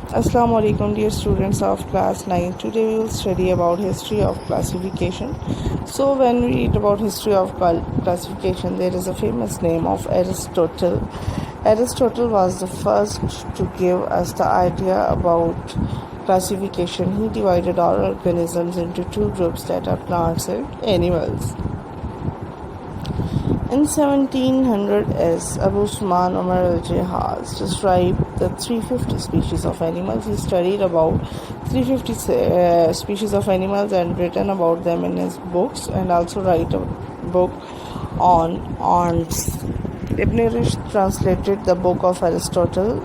Assalamu alaikum dear students of class 9. Today we will study about history of classification. So when we read about history of classification, there is a famous name of Aristotle. Aristotle was the first to give us the idea about classification. He divided all organisms into two groups, that are plants and animals. In 1700s, Abu Usman Omar al-Jahaz described the 350 species of animals. He studied about 350 species of animals and written about them in his books, and also write a book on ants. Ibn Rushd translated the book of Aristotle.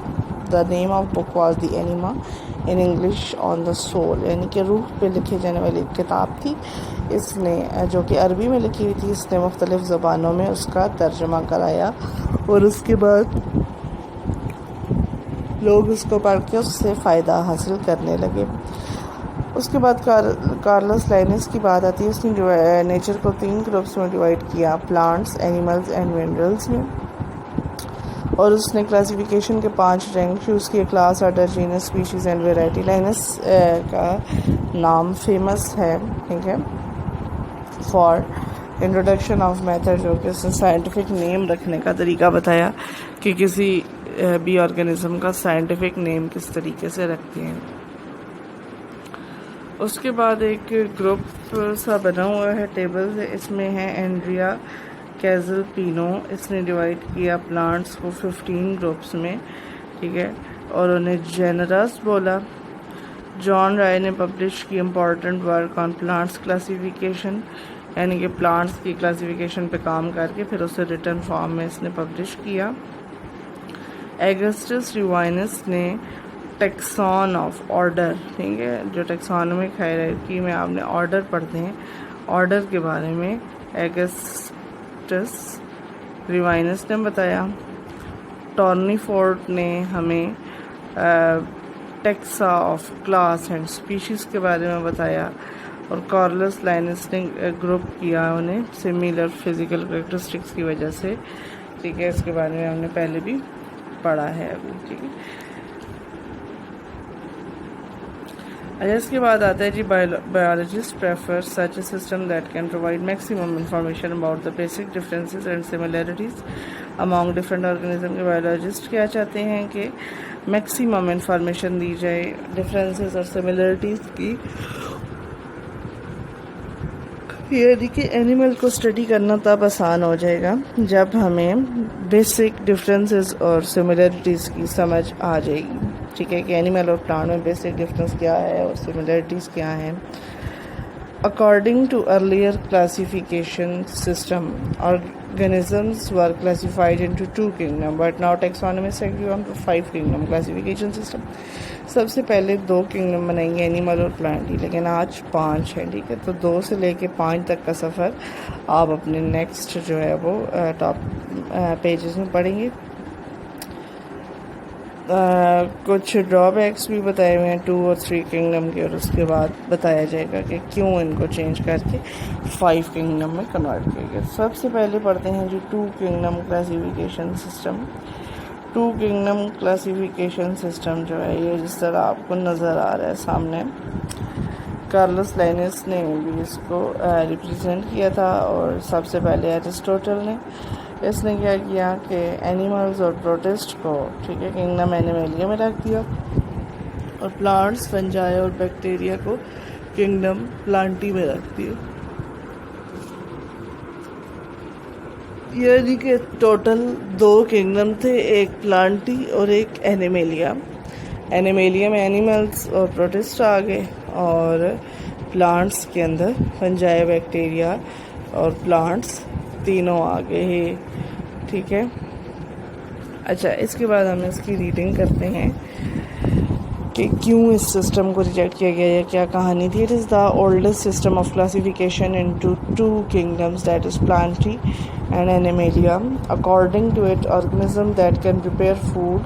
The name of book was The Enema, in English On the Soul, यानी कि रूह पे लिखे जाने वाली किताब थी। इसने जो कि अरबी में लिखी हुई थी, इसने मुख्तलिफ़ ज़बानों में उसका तर्जमा कराया और उसके बाद लोग उसको पढ़ के उससे फ़ायदा हासिल करने लगे। उसके बाद कार्लस लाइनस की बात आती है। उसने नेचर को 3 ग्रुप्स में डिवाइड किया, प्लांट्स, एनिमल्स एंड मिनरल्स में, और उसने क्लासिफिकेशन के 5 रैंक चूज़ किए: class, order, genus, species and variety. Linnaeus का नाम फेमस है, ठीक है, फॉर इंट्रोडक्शन ऑफ मेथड, जो कि उसने साइंटिफिक नेम रखने का तरीका बताया कि किसी भी ऑर्गेनिज्म का साइंटिफिक नेम किस तरीके से रखते हैं। उसके बाद एक ग्रुप सा बना हुआ है, टेबल, इसमें है एंड्रिया कैज़लपिनो। इसने डिवाइड किया प्लांट्स को 15 ग्रुप्स में, ठीक है, और उन्हें जेनरस बोला। जॉन राय ने पब्लिश की important work on plants classification, यानी कि प्लांट्स की क्लासिफिकेशन पे काम करके फिर उसे रिटन फॉर्म में इसने पब्लिश किया। एगस्टस रिवाइनस ने टेक्सॉन ऑफ ऑर्डर, ठीक है, जो टेक्सॉनमिक हायरार्की में आपने ऑर्डर पढ़ते हैं, ऑर्डर के बारे में एगस्टस रिवाइनस ने बताया। टॉर्नीफोर्ड ने हमें taxa of class and species के बारे में बताया, और कार्लस लाइनस ने ग्रुप किया उन्हें सिमिलर फिज़िकल कैरेक्टरिस्टिक्स की वजह से, ठीक है। इसके बारे में हमने पहले भी पढ़ा है अभी, ठीक है। अच्छा, इसके बाद आता है जी, biologist prefer such a system that can provide maximum information about the basic differences and similarities among different organism के बायोलॉजिस्ट क्या चाहते हैं कि मैक्सिमम इंफॉर्मेशन दी जाए डिफरेंसेस और सिमिलरिटीज़ की, यानी कि एनिमल को स्टडी करना तब आसान हो जाएगा जब हमें बेसिक डिफरेंसेस और सिमिलरिटीज़ की समझ आ जाएगी, ठीक है, कि एनिमल और प्लांट में बेसिक डिफरेंस क्या है और सिमिलरिटीज़ क्या हैं। According to earlier classification system, organisms were classified into 2 kingdoms, but now taxonomists agree on 5 kingdom classification system. सबसे पहले 2 किंगडम बनाएंगे, एनिमल और प्लांट ही, लेकिन आज 5 है, ठीक है। तो 2 से लेके 5 तक का सफ़र आप अपने नेक्स्ट जो है वो टॉप पेजेस में पढ़ेंगे। कुछ ड्रॉबैक्स भी बताए हुए हैं 2 और 3 किंगडम के, और उसके बाद बताया जाएगा कि क्यों इनको चेंज करके 5 किंगडम में कन्वर्ट किया गया। सबसे पहले पढ़ते हैं जी 2 kingdom classification system. 2 kingdom classification system जो है ये जिस तरह आपको नज़र आ रहा है सामने, कार्लस लाइनस ने भी इसको रिप्रेजेंट किया था, और सबसे पहले एरिस्टोटल ने। इसने क्या किया कि एनिमल्स और प्रोटिस्ट को, ठीक है, किंगडम एनिमेलिया में रख दिया, और प्लांट्स, फंजाई और बैक्टीरिया को किंगडम प्लांटी में रख दिया। यानी कि टोटल 2 किंगडम थे, एक प्लांटी और एक एनिमेलिया। एनिमेलिया में एनिमल्स और प्रोटिस्ट आ गए, और प्लांट्स के अंदर फंजाई, बैक्टीरिया और प्लांट्स तीनों आ गए हैं, ठीक है। अच्छा, इसके बाद हम इसकी रीडिंग करते हैं कि क्यों इस सिस्टम को रिजेक्ट किया गया या क्या कहानी थी। It is the oldest system of classification into 2 kingdoms, that is plantae and animalia. According to it, organism that can prepare food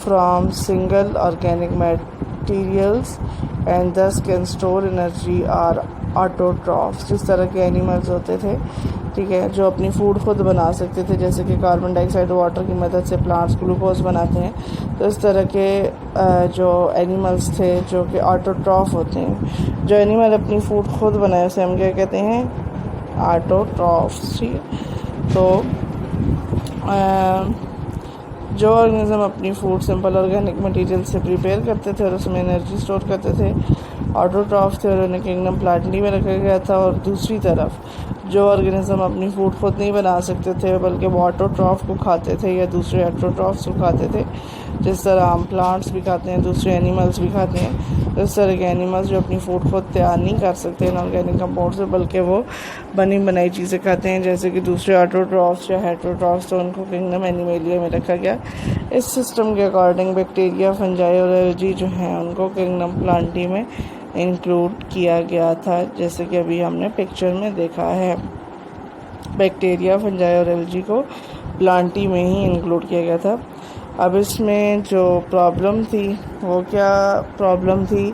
from single organic bacterials and thus can store energy are autotrophs. जिस तरह के animals होते थे, ठीक है, जो अपनी food खुद बना सकते थे, जैसे कि कार्बन डाइऑक्साइड वाटर की मदद से प्लांट्स ग्लूकोज बनाते हैं, तो इस तरह के जो एनिमल्स थे जो कि ऑटोट्रॉफ होते हैं, जो एनिमल अपनी फूड खुद बनाए उसे हम क्या कहते हैं, ऑटोट्रॉफ्स। ठीक है, तो जो ऑर्गेनिज्म अपनी फूड सिंपल ऑर्गेनिक मटेरियल से प्रिपेयर करते थे और उसमें एनर्जी स्टोर करते थे, ऑटोट्रॉफ थे और उन्हें किंगडम प्लांटी में रखा गया था। और दूसरी तरफ जो ऑर्गेनिज्म अपनी फूड खुद नहीं बना सकते थे बल्कि वो ऑटोट्रॉफ को खाते थे या दूसरे हेटेरोट्रॉफ्स को खाते थे, जिस तरह हम प्लांट्स भी खाते हैं, दूसरे एनिमल्स भी खाते हैं, इस तरह के एनिमल्स जो अपनी फूड खुद तैयार नहीं कर सकते इनऑर्गेनिक कंपाउंड से, बल्कि वो बनी बनाई चीज़ें खाते हैं, जैसे कि दूसरे ऑटोट्रॉफ्स या हेटेरोट्रॉफ्स, तो उनको किंगडम एनिमेलिया में रखा गया। इस सिस्टम के अकॉर्डिंग बैक्टीरिया, फंजाई और एल्गी जो हैं उनको किंगडम प्लांटी में इंक्लूड किया गया था, जैसे कि अभी हमने पिक्चर में देखा है। बैक्टीरिया, फंजाई और एल्गी को प्लांटी में ही इंक्लूड किया गया था। अब इसमें जो प्रॉब्लम थी वो क्या प्रॉब्लम थी,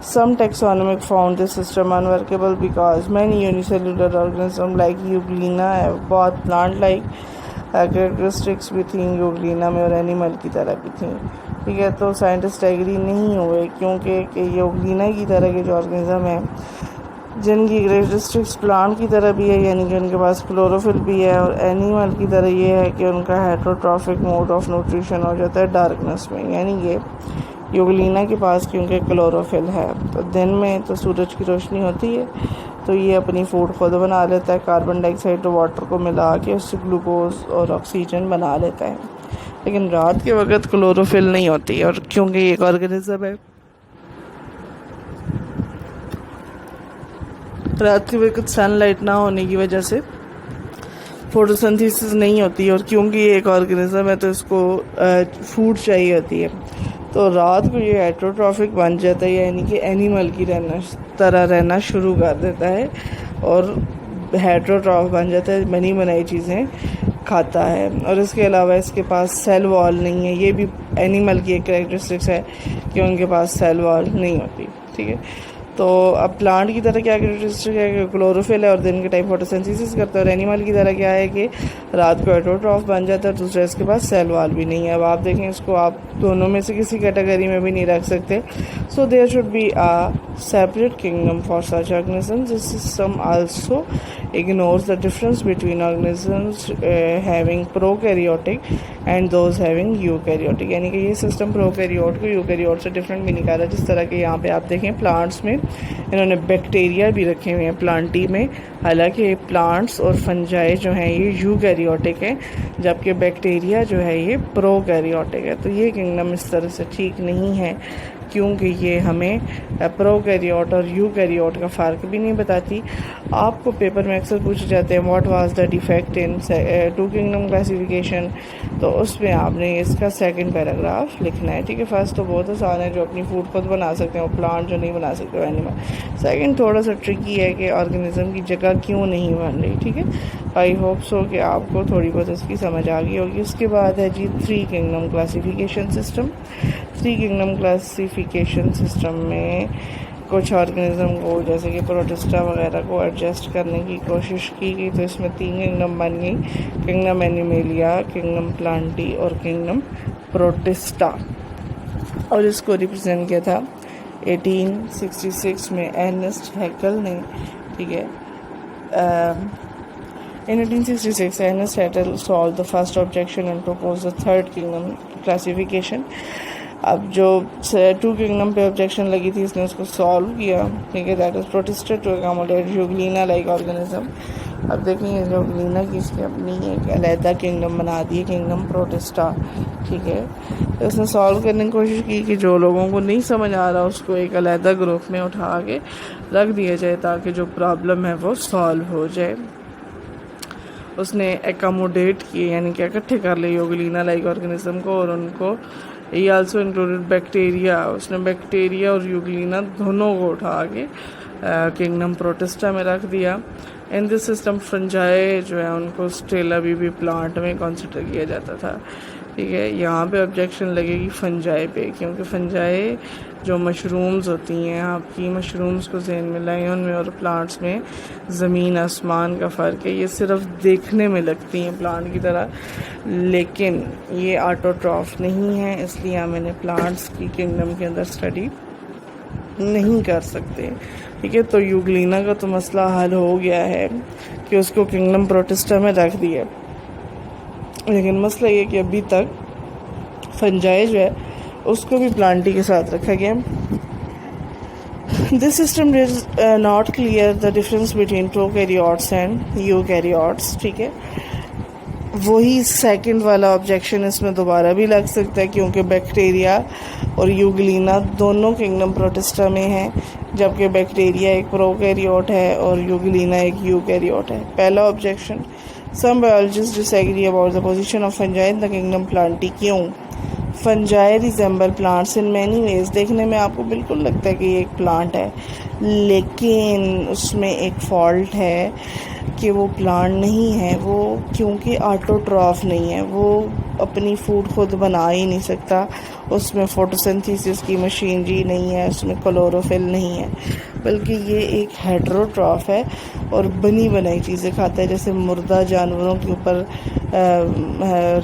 some taxonomic found this system unworkable because many unicellular organism like euglena have बहुत प्लांट लाइक कैरेक्टरिस्टिक्स भी थी यूग्लिना में और एनिमल की तरह भी थी। ठीक है, तो साइंटिस्ट एग्री नहीं हुए क्योंकि यूग्लिना की तरह के जो ऑर्गेनिज्म हैं जिनकी कैरेक्टरिस्टिक्स प्लांट की तरह भी है, यानी कि उनके पास क्लोरोफिल भी है, और एनिमल की तरह ये है कि उनका हेटेरोट्रॉफिक मोड ऑफ न्यूट्रिशन हो जाता है डार्कनेस में, यानी कि यूग्लिना के पास क्योंकि क्लोरोफिल है तो दिन में तो सूरज की रोशनी होती है तो ये अपनी फूड खुद बना लेता है, कार्बन डाइऑक्साइड और वाटर को मिला के उससे ग्लूकोज और ऑक्सीजन बना लेता है। लेकिन रात के वक्त क्लोरोफिल नहीं होती, और क्योंकि ये एक ऑर्गेनिज्म है रात के वक्त सनलाइट ना होने की वजह से फोटोसिंथेसिस नहीं होती, और क्योंकि ये एक ऑर्गेनिज्म है तो इसको फूड चाहिए होती है, तो रात को ये हेटेरोट्रॉफिक बन जाता है, यानी कि एनिमल की तरह रहना शुरू कर देता है और हेटेरोट्रॉफ बन जाता है, बनी बनाई चीज़ें खाता है। और इसके अलावा इसके पास सेल वॉल नहीं है, ये भी एनिमल की एक कैरेक्टरिस्टिक्स है कि उनके पास सेल वॉल नहीं होती। ठीक है, तो अब प्लांट की तरह क्या कैरेक्टरिस्टिक है कि क्लोरोफिल है और दिन के टाइम फोटोसिंथेसिस करता है, और एनिमल की तरह क्या है कि रात को हेटेरोट्रॉफ बन जाता है, और दूसरा इसके पास सेल वॉल भी नहीं है। अब आप देखें, इसको आप दोनों में से किसी कैटेगरी में भी नहीं रख सकते, so there should be a separate kingdom for such organisms. This system also ignores the difference between organisms having prokaryotic and those having eukaryotic, यानी कि ये सिस्टम प्रोकैरियोट को यूकैरियोट से डिफरेंट भी नहीं कर रहा। जिस तरह के यहाँ पे आप देखें प्लांट्स में इन्होंने बैक्टीरिया भी रखे हुए हैं प्लांटी में, हालांकि प्लांट्स और फंजाई जो हैं ये यूकैरियोटिक हैं, जबकि बैक्टीरिया जो है ये प्रोकैरियोटिक है। तो ये किंगडम इस तरह से ठीक नहीं है क्योंकि ये हमें प्रोकैरियोट और यूकैरियोट का फ़र्क भी नहीं बताती। आपको पेपर में अक्सर पूछे जाते हैं what was the defect in two kingdom classification, तो उसमें आपने इसका सेकंड पैराग्राफ लिखना है। ठीक है, फर्स्ट तो बहुत आसान है, जो अपनी फूड खुद बना सकते हैं वो प्लांट, जो नहीं बना सकते वो एनिमल। सेकंड थोड़ा सा ट्रिकी है कि ऑर्गेनिज्म की जगह क्यों नहीं बन रही। ठीक है, आई होप सो कि आपको थोड़ी बहुत इसकी समझ आ गई होगी। उसके बाद है जी 3 kingdom classification system. 3 kingdom classification system में कुछ ऑर्गेनिज्म को जैसे कि प्रोटिस्टा वगैरह को एडजस्ट करने की कोशिश की गई, तो इसमें 3 किंगडम बन गई, किंगडम एनिमेलिया, किंगडम प्लांटी और किंगडम प्रोटिस्टा। और इसको रिप्रेजेंट किया था 1866 में अर्नेस्ट हैकेल ने। ठीक है, in 1866 Ernest Haeckel solved the first objection and proposed the third kingdom classification। अब जो 2 किंगडम पे ऑब्जेक्शन लगी थी इसने उसको सॉल्व किया। ठीक है, that is Protista to accommodate Euglena like organism. अब देखेंगे यूग्लिना की इसने अपनी एक अलहदा किंगडम बना दी, किंगडम प्रोटिस्टा। ठीक है, तो उसने सॉल्व करने की कोशिश की कि जो लोगों को नहीं समझ आ रहा उसको एक अलहदा ग्रुप में उठा के रख दिया जाए ताकि जो प्रॉब्लम है वो सॉल्व हो जाए। उसने एकोमोडेट किए, यानी कि इकट्ठे कर लिए यूग्लिना लाइक ऑर्गेनिज्म को, और उनको ये आल्सो इंक्लूडेड बैक्टीरिया। उसने बैक्टीरिया और यूग्लिना दोनों को उठा के किंगडम प्रोटिस्टा में रख दिया। इन दिस सिस्टम फंजाई जो है उनको स्टेला भी प्लांट में कंसिडर किया जाता था। ठीक है। यहाँ पे ऑब्जेक्शन लगेगी फंजाई पे, क्योंकि फंजाई जो मशरूम्स होती हैं, आपकी मशरूम्स को ज़हन में लाएं, उनमें और प्लांट्स में ज़मीन आसमान का फ़र्क है। ये सिर्फ देखने में लगती हैं प्लांट की तरह, लेकिन ये ऑटोट्रॉफ नहीं है, इसलिए हम इन्हें प्लांट्स की किंगडम के अंदर स्टडी नहीं कर सकते। ठीक है, तो यूग्लिना का तो मसला हल हो गया है कि उसको किंगडम प्रोटिस्टा में रख दिया, लेकिन मसला ये कि अभी तक फंजाई जो है उसको भी प्लांटी के साथ रखा गया। This system is not clear the difference between prokaryotes and eukaryotes. ठीक है, वही सेकंड वाला ऑब्जेक्शन इसमें दोबारा भी लग सकता है, क्योंकि बैक्टीरिया और यूग्लिना दोनों किंगडम प्रोटिस्टा में हैं, जबकि बैक्टीरिया एक प्रोकैरियोट है और यूग्लिना एक यूकैरियोट है। पहला objection, some biologist disagree about the position of fungi in the kingdom plantae. क्यों? Fungi resemble plants in many ways. देखने में आपको बिल्कुल लगता है कि ये एक प्लांट है, लेकिन उसमें एक फॉल्ट है कि वो प्लांट नहीं है, वो क्योंकि ऑटोट्रॉफ नहीं है, वो अपनी फूड खुद बना ही नहीं सकता, उसमें फोटोसिंथेसिस की मशीनरी नहीं है, उसमें क्लोरोफिल नहीं है, बल्कि ये एक हेटेरोट्रॉफ है और बनी बनाई चीज़ें खाता है। जैसे मुर्दा जानवरों के ऊपर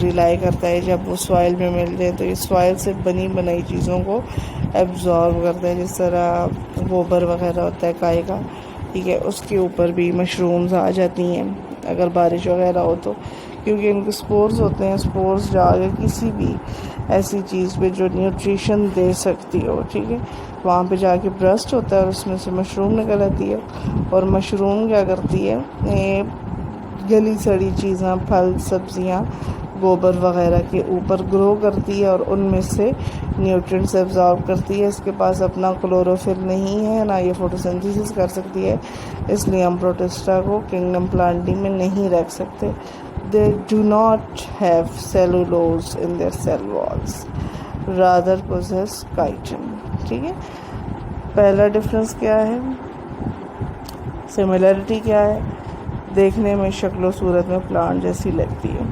रिलाई करता है, जब वो सॉइल में मिल जाए तो ये सॉइल से बनी बनाई चीज़ों को एब्जॉर्ब करता है, जिस तरह गोबर वगैरह होता है गाय का। ठीक है, उसके ऊपर भी मशरूम्स आ जाती हैं अगर बारिश वगैरह हो तो, क्योंकि इनके स्पोर्स होते हैं, स्पोर्स जाके किसी भी ऐसी चीज़ पे जो न्यूट्रिशन दे सकती हो, ठीक है, वहाँ पे जाके ब्रस्ट होता है और उसमें से मशरूम निकल आती है। और मशरूम क्या करती है, ये गली सड़ी चीज़ें, फल सब्जियाँ गोबर वगैरह के ऊपर ग्रो करती है और उनमें से न्यूट्रिएंट्स एब्जॉर्ब करती है। इसके पास अपना क्लोरोफिल नहीं है, ना ये फोटोसिंथेसिस कर सकती है, इसलिए हम प्रोटिस्टा को किंगडम प्लांटी में नहीं रख सकते। They do not have cellulose in their cell walls, rather possess chitin. ठीक है, पहला डिफरेंस क्या है? सिमिलरिटी क्या है? देखने में शक्ल और सूरत में प्लांट जैसी लगती है।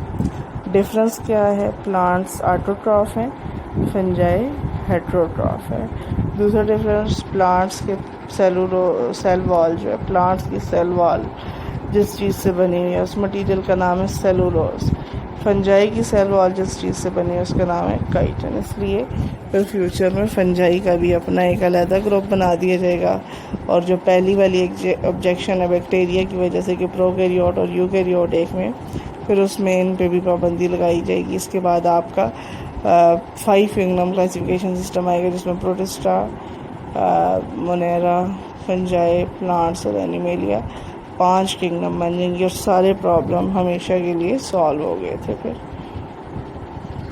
डिफरेंस क्या है? प्लांट्स ऑटोट्रॉफ हैं, फंजाई हेटेरोट्रॉफ है। दूसरा डिफरेंस, प्लांट्स के सेल वॉल जो है, प्लांट्स की सेल वॉल जिस चीज़ से बनी हुई है उस मटेरियल का नाम है सेलुलोज। फंजाई की सेल वॉल जिस चीज़ से बनी है उसका नाम है काइटिन। इसलिए फिर फ्यूचर में फंजाई का भी अपना एक अलग ग्रुप बना दिया जाएगा। और जो पहली वाली ऑब्जेक्शन है बैक्टीरिया की वजह से कि प्रोकैरियोट और यूकैरियोट एक में, फिर उसमें इन पे भी पाबंदी लगाई जाएगी। इसके बाद आपका 5 किंगडम क्लासिफिकेशन सिस्टम आएगा, जिसमें प्रोटिस्टा, मोनेरा, फंजाई, प्लांट्स और एनिमेलिया 5 किंगडम बन जाएंगी और सारे प्रॉब्लम हमेशा के लिए सॉल्व हो गए थे फिर।